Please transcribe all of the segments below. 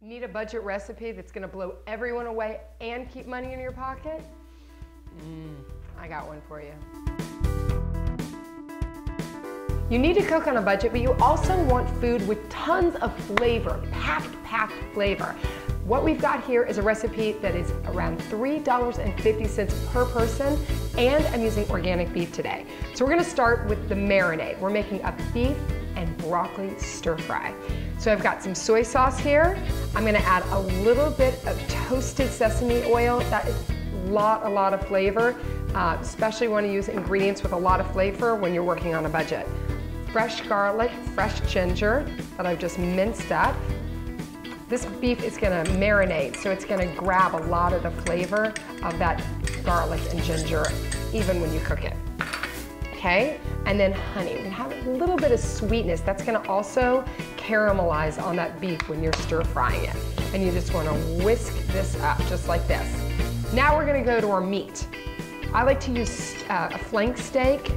Need a budget recipe that's gonna blow everyone away and keep money in your pocket? I got one for you. You need to cook on a budget, but you also want food with tons of flavor, packed flavor. What we've got here is a recipe that is around $3.50 per person, and I'm using organic beef today. So we're gonna start with the marinade. We're making a beef and broccoli stir fry. So I've got some soy sauce here. I'm gonna add a little bit of toasted sesame oil. That is a lot of flavor, especially when you use ingredients with a lot of flavor when you're working on a budget. Fresh garlic, fresh ginger that I've just minced up. This beef is gonna marinate, so it's gonna grab a lot of the flavor of that garlic and ginger, even when you cook it. Okay, and then honey. We have a little bit of sweetness. That's gonna also caramelize on that beef when you're stir frying it. And you just wanna whisk this up, just like this. Now we're gonna go to our meat. I like to use a flank steak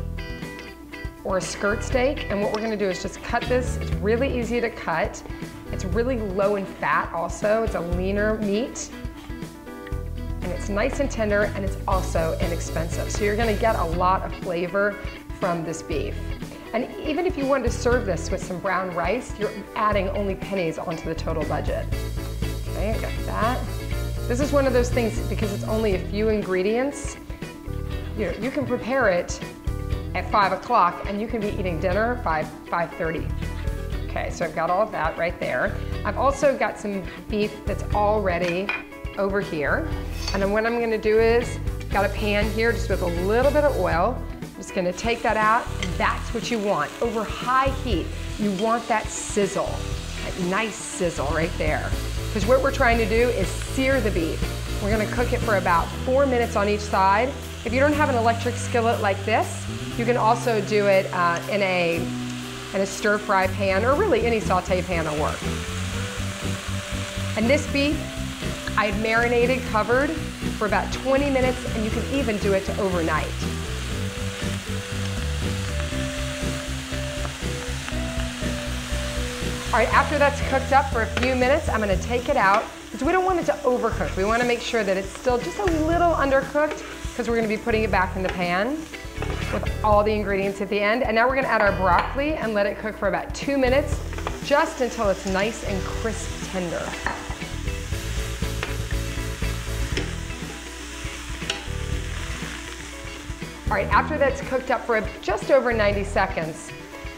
or a skirt steak, and what we're gonna do is just cut this. It's really easy to cut. It's really low in fat also. It's a leaner meat. And it's nice and tender, and it's also inexpensive. So you're gonna get a lot of flavor from this beef. And even if you wanted to serve this with some brown rice, you're adding only pennies onto the total budget. Okay, I got that. This is one of those things, because it's only a few ingredients, you can prepare it at 5 o'clock and you can be eating dinner by 5:30. Okay, so I've got all of that right there. I've also got some beef that's already over here. And then what I'm gonna do is, got a pan here just with a little bit of oil. I'm just gonna take that out, and that's what you want. Over high heat, you want that sizzle, that nice sizzle right there. Because what we're trying to do is sear the beef. We're gonna cook it for about 4 minutes on each side. If you don't have an electric skillet like this, you can also do it in a stir fry pan, or really any saute pan will work. And this beef, I had marinated, covered for about 20 minutes, and you can even do it to overnight. All right, after that's cooked up for a few minutes, I'm gonna take it out, because we don't want it to overcook. We wanna make sure that it's still just a little undercooked, because we're gonna be putting it back in the pan with all the ingredients at the end. And now we're gonna add our broccoli and let it cook for about 2 minutes, just until it's nice and crisp tender. All right, after that's cooked up for just over 90 seconds,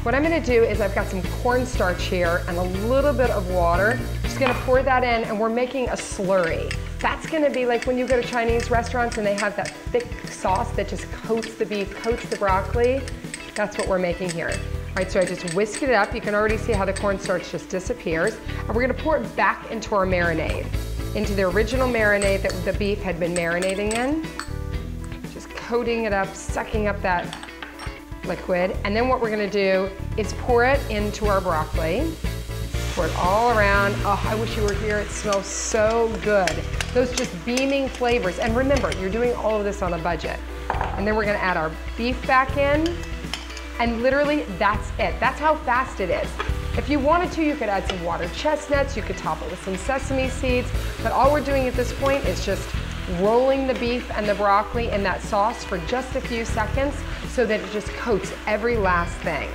what I'm gonna do is I've got some cornstarch here and a little bit of water. Just gonna pour that in, and we're making a slurry. That's gonna be like when you go to Chinese restaurants and they have that thick sauce that just coats the beef, coats the broccoli. That's what we're making here. All right, so I just whisk it up. You can already see how the cornstarch just disappears. And we're gonna pour it back into our marinade, into the original marinade that the beef had been marinating in. Just coating it up, sucking up that liquid. And then what we're gonna do is pour it into our broccoli. Pour it all around. Oh, I wish you were here. It smells so good. Those just beaming flavors. And remember, you're doing all of this on a budget. And then we're gonna add our beef back in. And literally, that's it. That's how fast it is. If you wanted to, you could add some water chestnuts. You could top it with some sesame seeds. But all we're doing at this point is just rolling the beef and the broccoli in that sauce for just a few seconds, so that it just coats every last thing.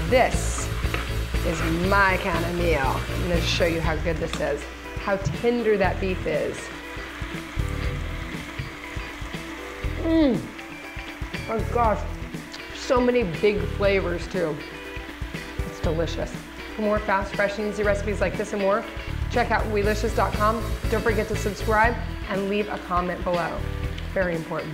This is my kind of meal. I'm gonna show you how good this is, how tender that beef is. Oh gosh, so many big flavors too. It's delicious. For more fast, fresh, and easy recipes like this and more, check out Weelicious.com. Don't forget to subscribe and leave a comment below. Very important.